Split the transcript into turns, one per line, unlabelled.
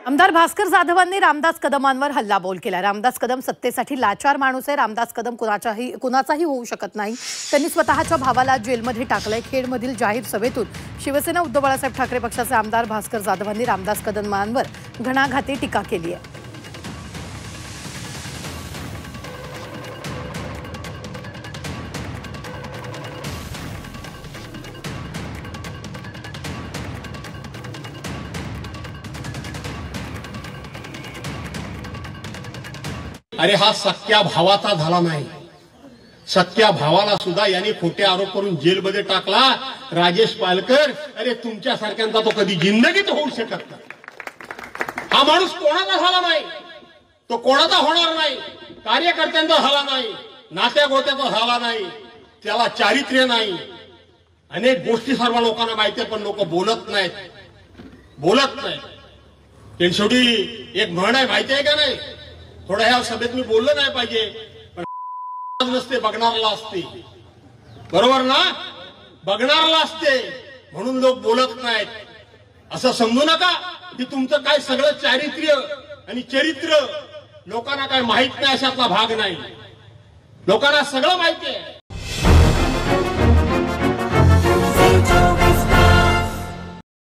आमदार भास्कर जाधवांनी रामदास कदमांवर हल्लाबोल केला। रामदास कदम सत्तेसाठी लाचार माणूस आहे। रामदास कदम कुणाचाही होऊ शकत नाही। त्यांनी स्वतःच्या भावाला जेलमध्ये टाकलंय। खेडमधील जाहीर सभेतून शिवसेना उद्धव बाळासाहेब ठाकरे पक्षाचे आमदार भास्कर जाधवांनी रामदास कदमांवर घणाघाती टीका केली आहे।
अरे हा सख्या भावाचा झाला नाही। सख्या भावाला सुद्धा यांनी खोटे आरोप करून जेलमध्ये टाकला। राजेश पालकर, अरे तुमच्या सारख्यांचा तो कधी जिंदगीत होऊ शकत नाही। हा माणूस कोणाचा झाला नाही, तो कोणाचा होणार नाही, कार्यकर्त्यांचा झाला नाही, नात्या गोत्याचा झाला नाही, त्याला चारित्र्य नाही। अनेक गोष्टी सर्व लोकांना माहिती आहे, पण लोक बोलत नाहीत। शेवटी एक म्हण आहे, माहिती आहे का नाही? थोडं ह्या सभेत मी बोललो नाही पाहिजे, पण नसते बघणारला असते, बरोबर ना? बघणारला असते म्हणून लोक बोलत नाहीत। असं समजू नका की तुमचं काय सगळं चारित्र्य आणि चरित्र लोकांना काय माहित नाही, अशातला भाग नाही। लोकांना सगळं माहिती आहे।